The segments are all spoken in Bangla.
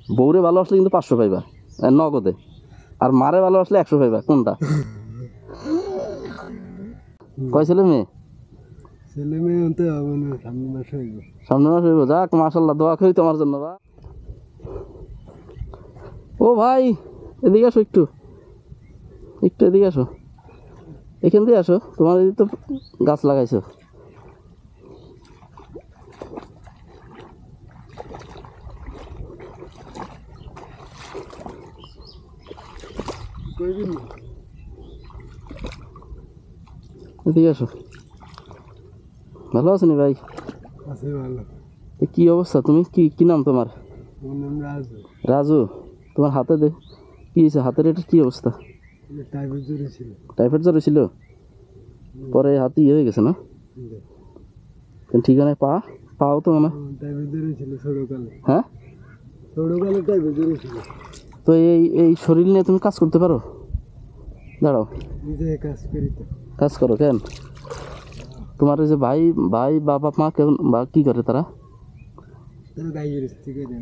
বউরে ভালোবাসলে কিন্তু 500 পাইবা নগদে, আর মারে ভালোবাসলে 100 পাইবা। কোনটা? কয় ছেলে মেয়ে? ছেলে মেয়ে আনতে হবে না, সামনে মাসে হইব। সামনে মাস হইব। যাক মাশাল্লাহ, দোয়া করি তোমার জন্য। বা ও ভাই, এদিকে আসো, একটু একটু এদিকে আসো, এখান দিয়ে আসো। তোমার এদিকে তো গাছ লাগাইছো। কইবি না? এদিকে আসো। ভালো আছো নি ভাই? আছে ভালো। কি অবস্থা? তুমি কি কি নাম তোমার? আমার নাম রাজু। রাজু। তোমার হাতে দে, কি হয়েছে হাতের? এটা কি অবস্থা? টাইপের জোরে ছিল। টাইফয়েড জ্বর ছিল, পরে হাতে ইয়ে হয়ে গেছে না? ঠিকানায় পাও তো মনে হয়। টাইপের জোরে ছিল ছোটকালে। হ্যাঁ, ছোটকালে টাইপের জোরে ছিল। তো এই এই শরীর নিয়ে তুমি কাজ করতে পারো? দাঁড়াও, নিজে কাজ করি তো। কাজ করো কেন? তোমার ওই যে ভাই ভাই বাবা মা কেমন বা কি করে তারা? তাহলে গাই গেছে, ঠিক আছে।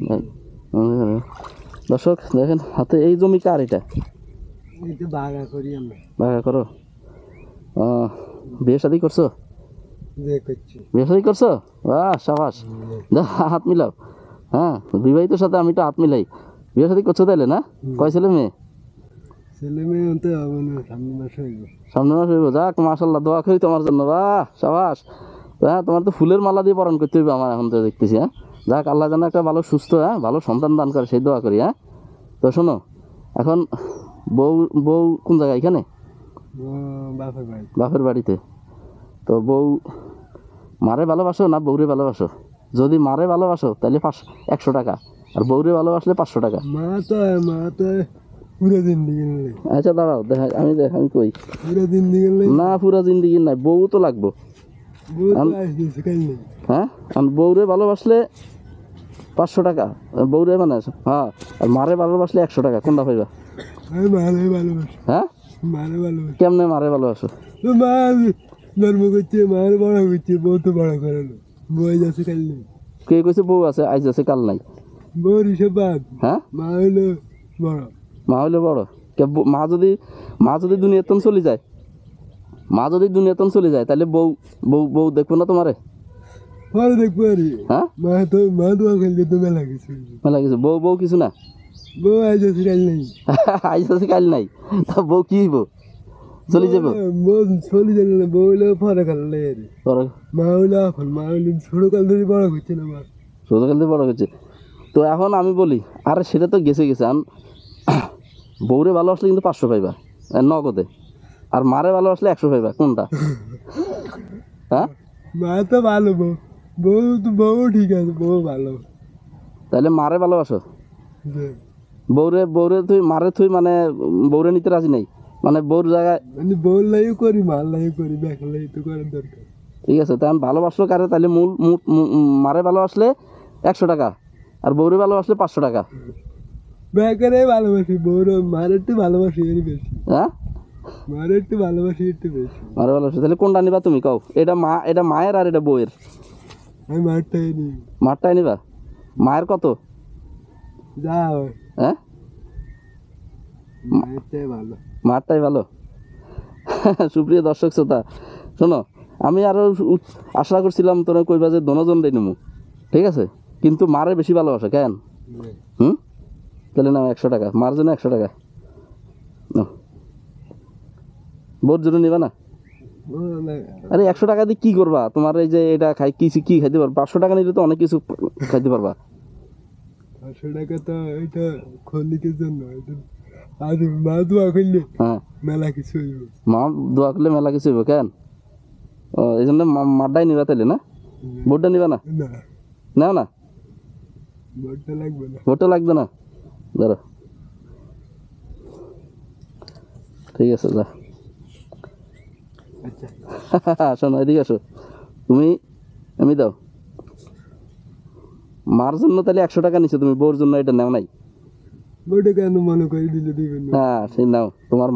দর্শক দেখেন, হাতে এই জমি কার এটা? এটা বাগা করি আমরা। ভাগা করো। বিয়ে শাদি করছো? যে করছি। বিয়ে শাদি করছো? বাহ সাবাস, হাত মিলাও। হ্যাঁ, বিবাহিতর সাথে আমি তো হাত মিলাই। বিয়ে শাদি করছো তাইলে না? কয় ছেলে মেয়ে? ছেলে মেয়ে আনতে হবে না, সামনে মাসে হইব। সামনে মাস হইব। যাক মাশাল্লাহ, দোয়া করি তোমার জন্য। বাহ সাবাস। হ্যাঁ, তোমার তো ফুলের মালা দিয়ে বরণ করতে হইবে আমার এখন তো দেখতেছি। হ্যাঁ, যাক আল্লাহ যেন একটা ভালো সুস্থ, হ্যাঁ ভালো সন্তান দান করে, সেই দোয়া করি। হ্যাঁ, তো শোনো, এখন বউ বউ কোন জায়গায়? এখানে বাপের বাড়ি। বাপের বাড়িতে। তো বউ মারে ভালোবাসো না বউরে ভালোবাসো? যদি মারে ভালোবাসো তাহলে 100 টাকা, আর বউরে ভালোবাসলে 500 টাকা। মা তো পুরো জিন্দিগি নেই। আচ্ছা দাঁড়াও, আমি কই। পুরো জিন্দিগি নেই না, পুরা জিন্দিগি নাই, বউ তো লাগবো। হ্যাঁ, আর বউরে ভালোবাসলে 500 টাকা, আর বউরে মানে হ্যাঁ, আর মারে ভালোবাসলে 100 টাকা। কোনটা পাইবা? আমি মারে ভালোবাসি। হ্যাঁ, মারে ভালোবাসি। কেমনে মারে ভালোবাসো? মা জন্ম করছে, মার বড় করছে, বউ তো বড় করে না। বই যাচ্ছে কাল নেই। কে কইছে বউ আছে আইজ আছে কাল নাই? বউর হিসেব বাদ। হ্যাঁ, মা হইলো বড়। মা হইলে বড়। মা যদি দুনিয়াতন চলে যায়, মা যদি দুনিয়াতন চলে যায়, তাহলে বউ বউ বউ দেখবো না তোমারে? পরে দেখবো আর। হ্যাঁ, মা দোয়া করলে তো মেলা কিছু। মেলা কিছু। বউ বউ কিছু না। বউ আই যাচ্ছে কাল নেই। আইজ আছে কাল নাই, তা বউ কি হইব? চলে যাব? বউ চলে যাবে না, বউ হইলে পরে কাল নেই। মা হইলো এখন, মা হইলো ছোট কাল ধরে বড় করছে না। মা ছোট কাল থেকে বড় হচ্ছে। তো এখন আমি বলি, আরে সেটা তো গেছে গেছে। বউরে ভালোবাসলে কিন্তু 500 পাইবা নগদে, আর মারে ভালোবাসলে 100 পাইবা। কোনটা? হ্যাঁ, মা তো ভালো, বউ ঠিক আছে, বউ ভালো। তাহলে মারে ভালোবাসো? যে বউরে তুই মানে বউরে নিতে রাজি নাই মানে বউর জায়গায়? মানে বউর লাইও করি, মার লাইও করি, দেখা লাই তো করার দরকার। ঠিক আছে, তাই আমি ভালোবাসলো কারে? তাহলে মারে ভালোবাসলে 100 টাকা, আর বউরে ভালোবাসলে 500 টাকা। বেকারে ভালোবাসি, বউর মার একটু ভালোবাসি এর বেশি। হ্যাঁ, মার একটু ভালোবাসি একটু বেশি। মারে ভালোবাসে। তাহলে কোনটা নিবা তুমি কও? এটা মায়ের আর এটা বউয়ের? আমি মারটাই নি। মারটাই নিবা? মায়ের কত? যা হয় হ্যাঁ, মারটাই ভালো। মারটাই ভালো। সুপ্রিয় দর্শক শ্রোতা, শোনো, আমি আরো আশা করছিলাম তোরা কইবা যে দনজন রে নিমু, ঠিক আছে, কিন্তু মারে বেশি ভালোবাসে কেন? হুম, তাহলে নাও 100 টাকা, মার জন্য 100 টাকা। বোর জন্য নিবা না? আরে 100 টাকা দিয়ে কি করবা? তোমার এই যে এটা কি খাইতে পারবা? 500 টাকা নিলে তো অনেক কিছু খাইতে পারবা। 500 টাকা তো এটা খলিকের জন্য। আর মা দোয়া করলে হ্যাঁ, মেলা কিছু হইব। মা দোয়া করলে মেলা কিছু হইব কেন? ও, এই জন্য মারটাই নিবা তাইলে না? বোরটা নিবা না? না, নাও না, ভোটটা লাগবে না। বোরটা লাগবে না। ধরো, ঠিক আছে যা। আচ্ছা, শোনো, এদিকে আসো তুমি। আমি দাও মার জন্য তাহলে 100 টাকা নিছো তুমি, বউর জন্য এটা নাও নাই? ভোটটা কেন মনে করে দিলে দিবেন না? হ্যাঁ, সেই নাও। তোমার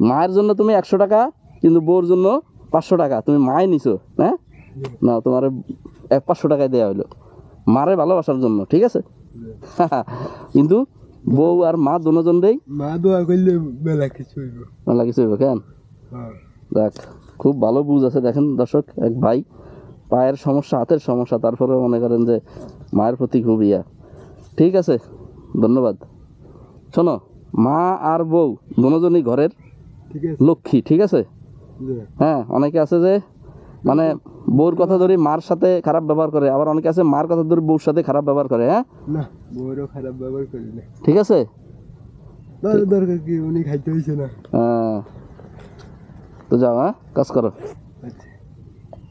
মায়ের জন্য তুমি 100 টাকা, কিন্তু বউর জন্য 500 টাকা তুমি মায় নিছো। হ্যাঁ, না তোমার 500 টাকায় দেওয়া হইলো মারে ভালোবাসার জন্য, ঠিক আছে? কিন্তু বউ আর মা দুজনেই মা দোয়া করলে মেলা কিছু হইব। মেলা কিছু হইবে কেন? হ্যাঁ দেখ খুব ভালো বুঝ আছে। দেখেন দর্শক, এক ভাই পায়ের সমস্যা, হাতের সমস্যা, তারপরে মনে করেন যে মায়ের প্রতি খুব ইয়া। ঠিক আছে, ধন্যবাদ। শোনো, মা আর বউ দুজনই ঘরের ঠিক আছে। লক্ষ্মী, ঠিক আছে? জি। হ্যাঁ, অনেকে আছে যে মানে বউর কথা ধরে মার সাথে খারাপ ব্যবহার করে, আবার অনেকে আছে মার কথা ধরে বউর সাথে খারাপ ব্যবহার করে। হ্যাঁ, না বউরও খারাপ ব্যবহার করি না। ঠিক আছে। দরকার কি, উনি খাইতে হইছে না। হ্যাঁ, তো যাও, হ্যাঁ কাজ করো। আচ্ছা,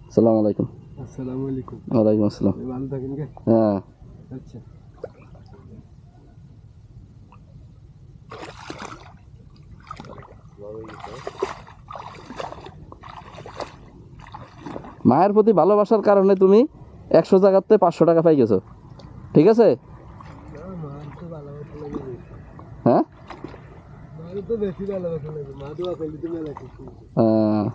আসসালামু আলাইকুম। আসসালামু আলাইকুম। ওয়ালাইকুম আসসালাম। ভালো থাকেন কে? হ্যাঁ। আচ্ছা। মায়ের প্রতি ভালোবাসার কারণে তুমি 100 জায়গাতে 500 টাকা পাই গেছো, ঠিক আছে? হ্যাঁ, মার তো বেশি ভালোবাসা লাগে, মা দোয়া করলে তো মেলা কিছু। হ্যাঁ।